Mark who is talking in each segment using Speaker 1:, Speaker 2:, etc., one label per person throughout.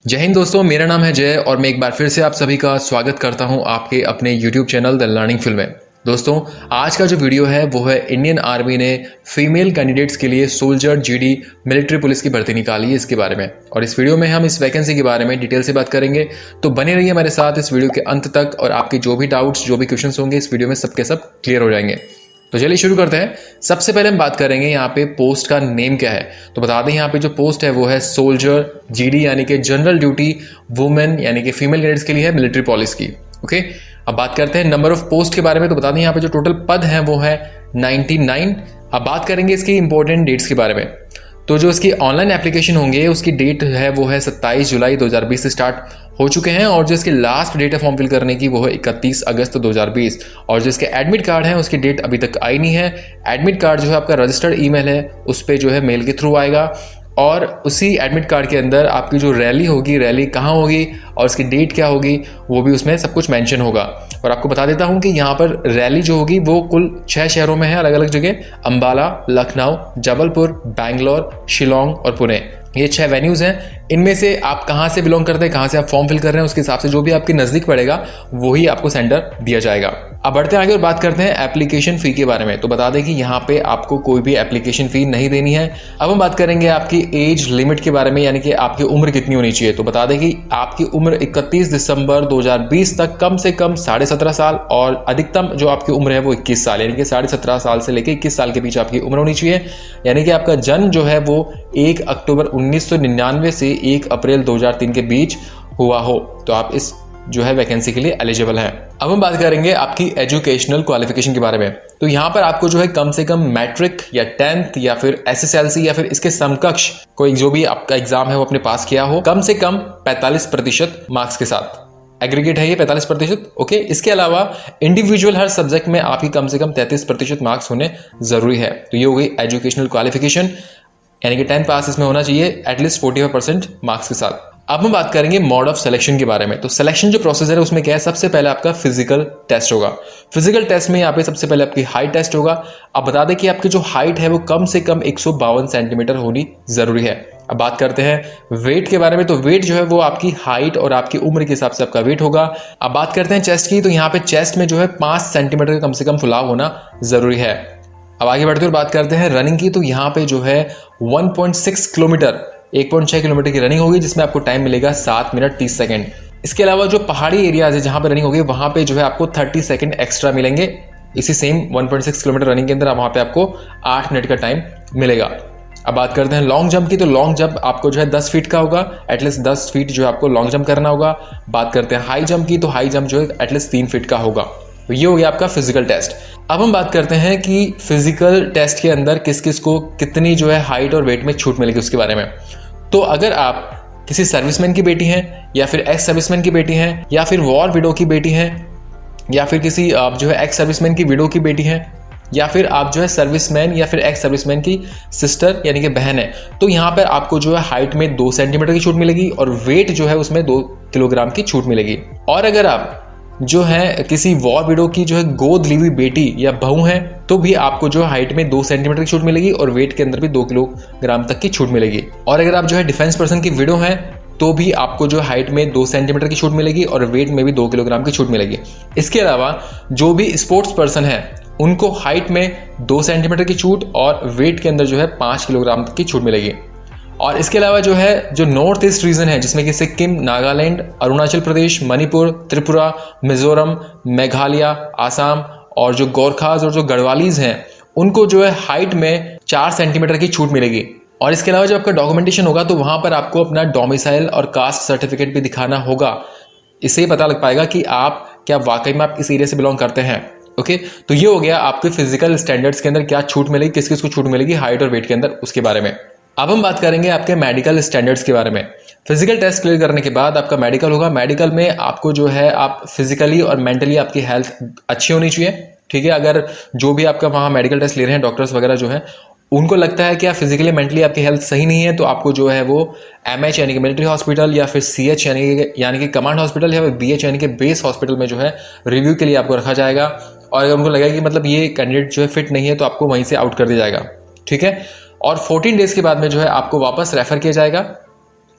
Speaker 1: जय हिंद दोस्तों, मेरा नाम है जय और मैं एक बार फिर से आप सभी का स्वागत करता हूं आपके अपने YouTube channel the learning field में। दोस्तों, आज का जो वीडियो है वो है इंडियन आर्मी ने फीमेल कैंडिडेट्स के लिए सोल्जर जीडी मिलिट्री पुलिस की भर्ती निकाली है, इसके बारे में। और इस वीडियो में हम इस वैकेंसी के बारे में डिटेल से बात करेंगे, तो बने रहिए हमारे साथ इस वीडियो के अंत तक और आपके जो भी डाउट्स, जो भी क्वेश्चन होंगे इस वीडियो में सबके सब क्लियर हो जाएंगे। तो चलिए शुरू करते हैं। सबसे पहले हम बात करेंगे यहाँ पे पोस्ट का नेम क्या है। तो बता दें यहाँ पे जो पोस्ट है वो है सोल्जर जीडी यानी कि जनरल ड्यूटी वुमेन यानी कि फीमेल कैडेट्स के लिए है मिलिट्री पुलिस की। ओके, अब बात करते हैं नंबर ऑफ पोस्ट के बारे में। तो बता दें यहाँ पे जो टोटल पद हैं वो है 99। अब बात करेंगे इसकी इंपॉर्टेंट डेट्स के बारे में। तो जो इसकी ऑनलाइन एप्लीकेशन होंगे उसकी डेट है वो है 27 जुलाई 2020 से स्टार्ट हो चुके हैं और जो इसकी लास्ट डेट है फॉर्म फिल करने की वो है 31 अगस्त 2020। और जो इसके एडमिट कार्ड है उसकी डेट अभी तक आई नहीं है। एडमिट कार्ड जो है आपका रजिस्टर्ड ईमेल है उस पर जो है मेल के थ्रू आएगा और उसी एडमिट कार्ड के अंदर आपकी जो रैली होगी, रैली कहाँ होगी और उसकी डेट क्या होगी वो भी उसमें सब कुछ मेंशन होगा। और आपको बता देता हूँ कि यहाँ पर रैली जो होगी वो कुल 6 शहरों में है, अलग अलग जगह, अंबाला, लखनऊ, जबलपुर, बैंगलोर, शिलोंग और पुणे। ये 6 वेन्यूज़ हैं। इनमें से आप कहाँ से बिलोंग करते हैं, कहाँ से आप फॉर्म फिल कर रहे हैं, उसके हिसाब से जो भी आपके नज़दीक पड़ेगा वही आपको सेंटर दिया जाएगा। अब बढ़ते हैं आगे और बात करते हैं एप्लीकेशन फ़ी के बारे में। तो बता दें कि यहाँ पे आपको कोई भी एप्लीकेशन फ़ी नहीं देनी है। अब हम बात करेंगे आपकी एज लिमिट के बारे में, यानी कि आपकी उम्र कितनी होनी चाहिए। तो बता दें कि आपकी उम्र 31 दिसंबर 2020 तक कम से कम 17.5 साल और अधिकतम जो आपकी उम्र है वो 21 साल, यानी कि 17.5 साल से लेकर 21 साल के बीच आपकी उम्र होनी चाहिए। यानी कि आपका जन्म जो है वो 1 अक्टूबर 1999 से 1 अप्रैल 2003 के बीच हुआ हो तो आप इस जो है वैकेंसी के लिए एलिजिबल हैं। अब हम बात करेंगे आपकी एजुकेशनल क्वालिफिकेशन के बारे में। तो यहाँ पर आपको जो है कम से कम मैट्रिक या 10th या फिर SSLC या फिर इसके समकक्ष कोई जो भी आपका एग्जाम है वो अपने पास किया हो, कम से कम 45% मार्क्स के साथ। एग्रीगेट है ये 45%। ओके, इसके अलावा इंडिविजुअल हर सब्जेक्ट में आपकी कम से कम 33% मार्क्स होने जरूरी है। तो ये हो गई एजुकेशनल क्वालिफिकेशन, यानी कि 10th पास इसमें होना चाहिए एटलीस्ट 45% मार्क्स के साथ। अब हम बात करेंगे मोड ऑफ सिलेक्शन के बारे में। तो सिलेक्शन जो प्रोसेस है उसमें क्या है, सबसे पहले आपका फिजिकल टेस्ट होगा। फिजिकल टेस्ट में यहाँ पे सबसे पहले आपकी हाइट टेस्ट होगा। अब बता दें कि आपकी जो हाइट है वो कम से कम 152 सेंटीमीटर होनी जरूरी है। अब बात करते हैं वेट के बारे में। तो वेट जो है वो आपकी हाइट और आपकी उम्र के हिसाब से आपका वेट होगा। अब बात करते हैं चेस्ट की। तो यहाँ पे चेस्ट में जो है 5 सेंटीमीटर का कम से कम फुलाव होना जरूरी है। अब आगे बढ़ते हुए बात करते हैं रनिंग की। तो यहाँ पे जो है 1.6 किलोमीटर 1.6 किलोमीटर की रनिंग होगी जिसमें आपको टाइम मिलेगा 7 मिनट 30 सेकंड। इसके अलावा जो पहाड़ी एरियाज है जहां पर रनिंग होगी वहां पे जो है आपको 30 सेकंड एक्स्ट्रा मिलेंगे। इसी सेम 1.6 किलोमीटर रनिंग के अंदर वहां पे आपको 8 मिनट का टाइम मिलेगा। अब बात करते हैं लॉन्ग जंप की। तो लॉन्ग जंप आपको जो है 10 फीट का होगा, एटलीस्ट 10 फीट जो है आपको लॉन्ग जंप करना होगा। बात करते हैं हाई जंप की। तो हाई जंप जो है एटलीस्ट 3 फीट का होगा। तो ये हो गया आपका फिजिकल टेस्ट। अब हम बात करते हैं कि फिजिकल टेस्ट के अंदर किस किस को कितनी जो है हाइट और वेट में छूट मिलेगी उसके बारे में। तो अगर आप किसी सर्विसमैन की बेटी हैं या फिर एक्स सर्विसमैन की बेटी हैं या फिर वॉर विडो की बेटी हैं या फिर किसी आप जो है एक्स सर्विसमैन की विडो की बेटी हैं या फिर आप जो है सर्विसमैन या फिर एक्स सर्विसमैन की सिस्टर यानी कि बहन है, तो यहाँ पर आपको जो है हाइट में 2 सेंटीमीटर की छूट मिलेगी और वेट जो है उसमें 2 किलोग्राम की छूट मिलेगी। और अगर आप जो है किसी वॉर विडो की जो है गोद ली हुई बेटी या बहू है तो भी आपको जो हाइट में 2 सेंटीमीटर की छूट मिलेगी और वेट के अंदर भी 2 किलोग्राम तक की छूट मिलेगी। और अगर आप जो है डिफेंस पर्सन की विडो है तो भी आपको जो हाइट में 2 सेंटीमीटर की छूट मिलेगी और वेट में भी 2 किलोग्राम की छूट मिलेगी। इसके अलावा जो भी स्पोर्ट्स पर्सन है उनको हाइट में 2 सेंटीमीटर की छूट और वेट के अंदर जो है 5 किलोग्राम तक की छूट मिलेगी। और इसके अलावा जो है जो नॉर्थ ईस्ट रीजन है जिसमें कि सिक्किम, नागालैंड, अरुणाचल प्रदेश, मणिपुर, त्रिपुरा, मिजोरम, मेघालय, आसाम और जो गोरखाज और जो गढ़वालीज हैं उनको जो है हाइट में 4 सेंटीमीटर की छूट मिलेगी। और इसके अलावा जब आपका डॉक्यूमेंटेशन होगा तो वहां पर आपको अपना डोमिसाइल और कास्ट सर्टिफिकेट भी दिखाना होगा। इससे पता लग पाएगा कि आप क्या वाकई में आप इस एरिया से बिलोंग करते हैं। ओके, तो ये हो गया आपके फिजिकल स्टैंडर्ड्स के अंदर क्या छूट मिलेगी, किस किस को छूट मिलेगी हाइट और वेट के अंदर, उसके बारे में। अब हम बात करेंगे आपके मेडिकल स्टैंडर्ड्स के बारे में। फिजिकल टेस्ट क्लियर करने के बाद आपका मेडिकल होगा। मेडिकल में आपको जो है आप फिजिकली और मेंटली आपकी हेल्थ अच्छी होनी चाहिए। ठीक है, अगर जो भी आपका वहाँ मेडिकल टेस्ट ले रहे हैं डॉक्टर्स वगैरह जो है उनको लगता है कि आप फिजिकली मेंटली आपकी हेल्थ सही नहीं है तो आपको जो है वो MH यानी कि मिलिट्री हॉस्पिटल या फिर CH यानी कि कमांड हॉस्पिटल या फिर BH यानी कि बेस हॉस्पिटल में जो है रिव्यू के लिए आपको रखा जाएगा। और अगर उनको लगेगा कि मतलब ये कैंडिडेट जो है फिट नहीं है तो आपको वहीं से आउट कर दिया जाएगा। ठीक है, और 14 डेज के बाद में जो है आपको वापस रेफर किया जाएगा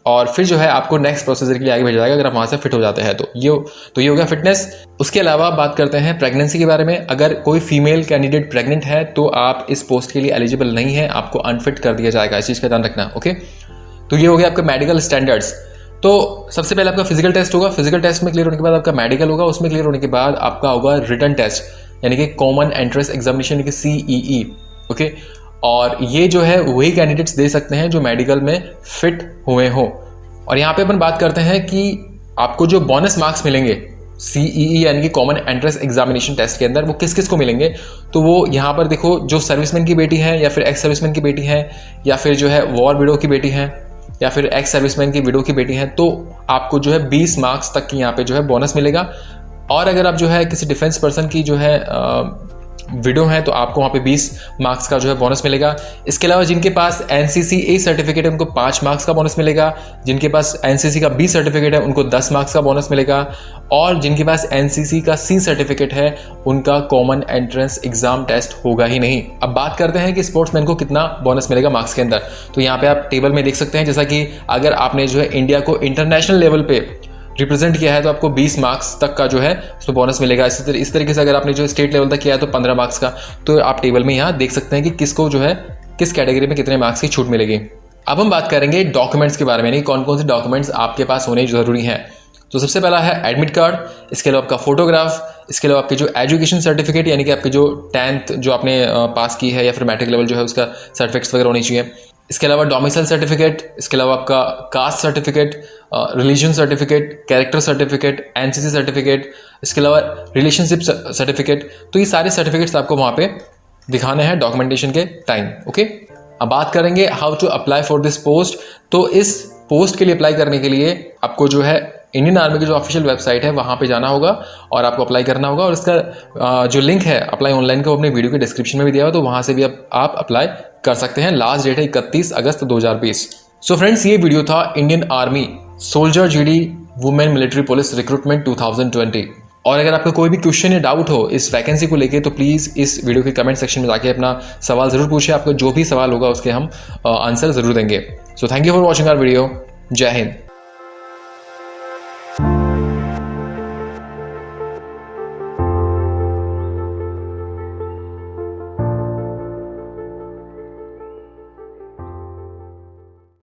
Speaker 1: और फिर जो है आपको नेक्स्ट प्रोसीजर के लिए आगे भेजा जाएगा अगर आप वहाँ से फिट हो जाते हैं तो ये हो गया फिटनेस। उसके अलावा बात करते हैं प्रेगनेंसी के बारे में। अगर कोई फीमेल कैंडिडेट प्रेग्नेंट है तो आप इस पोस्ट के लिए एलिजिबल नहीं है, आपको अनफिट कर दिया जाएगा, इस चीज़ का ध्यान रखना। ओके, तो ये हो गया आपका मेडिकल स्टैंडर्ड्स। तो सबसे पहले आपका फिजिकल टेस्ट होगा, फिजिकल टेस्ट में क्लियर होने के बाद आपका मेडिकल होगा, उसमें क्लियर होने के बाद आपका होगा रिटन टेस्ट यानी कि कॉमन एंट्रेंस एग्जामिनेशन यानी कि CEE। ओके, और ये जो है वही कैंडिडेट्स दे सकते हैं जो मेडिकल में फिट हुए हों। और यहाँ पे अपन बात करते हैं कि आपको जो बोनस मार्क्स मिलेंगे CEE यानी कि कॉमन एंट्रेंस एग्जामिनेशन टेस्ट के अंदर, वो किस किस को मिलेंगे। तो वो यहाँ पर देखो, जो सर्विसमैन की बेटी है या फिर एक्स सर्विसमैन की बेटी है या फिर जो है वॉर विडो की बेटी है या फिर एक्स सर्विसमैन की विडो की बेटी है, तो आपको जो है 20 मार्क्स तक की यहाँ पे जो है बोनस मिलेगा। और अगर आप जो है किसी डिफेंस पर्सन की जो है विडो है तो आपको वहाँ पे 20 मार्क्स का जो है बोनस मिलेगा। इसके अलावा जिनके पास NCC A सर्टिफिकेट है उनको 5 मार्क्स का बोनस मिलेगा, जिनके पास NCC का B सर्टिफिकेट है उनको 10 मार्क्स का बोनस मिलेगा, और जिनके पास NCC का C सर्टिफिकेट है उनका कॉमन एंट्रेंस एग्जाम टेस्ट होगा ही नहीं। अब बात करते हैं कि स्पोर्ट्समैन को कितना बोनस मिलेगा मार्क्स के अंदर। तो यहाँ पे आप टेबल में देख सकते हैं, जैसा कि अगर आपने जो है इंडिया को इंटरनेशनल लेवल पे रिप्रेजेंट किया है तो आपको 20 मार्क्स तक का जो है उसमें बोनस मिलेगा। इस तरीके से अगर आपने जो स्टेट लेवल तक किया है तो 15 मार्क्स का। तो आप टेबल में यहाँ देख सकते हैं कि किसको जो है किस कैटेगरी में कितने मार्क्स की छूट मिलेगी। अब हम बात करेंगे डॉक्यूमेंट्स के बारे में, यानी कौन कौन से डॉक्यूमेंट्स आपके पास होने जरूरी हैं। तो सबसे पहला है एडमिट कार्ड, इसके अलावा आपका फोटोग्राफ, इसके अलावा आपके जो एजुकेशन सर्टिफिकेट यानी कि आपके जो 10th जो आपने पास की है या फिर मैट्रिक लेवल जो है उसका सर्टिफिकेट्स वगैरह होनी चाहिए। इसके अलावा डोमिसाइल सर्टिफिकेट, इसके अलावा आपका caste certificate, religion certificate, character certificate, NCC certificate, इसके अलावा रिलेशनशिप सर्टिफिकेट। तो ये सारे सर्टिफिकेट्स आपको वहाँ पे दिखाने हैं डॉक्यूमेंटेशन के टाइम। ओके, अब बात करेंगे how to apply for this post. तो इस पोस्ट के लिए अप्लाई करने के लिए आपको जो है इंडियन आर्मी की जो ऑफिशियल वेबसाइट है वहाँ पे जाना होगा और आपको अप्लाई करना होगा। और इसका जो लिंक है अप्लाई ऑनलाइन का वो अपने वीडियो के डिस्क्रिप्शन में भी दिया हुआ, तो वहाँ से भी आप अप्लाई कर सकते हैं। लास्ट डेट है 31 अगस्त 2020। सो फ्रेंड्स, ये वीडियो था Indian army soldier GD women military police recruitment 2020। और अगर आपका कोई भी क्वेश्चन या डाउट हो इस वैकेंसी को लेके तो प्लीज़ इस वीडियो के कमेंट सेक्शन में जाके अपना सवाल ज़रूर पूछिए। आपका जो भी सवाल होगा उसके हम आंसर ज़रूर देंगे। So thank you for watching our video. जय हिंद।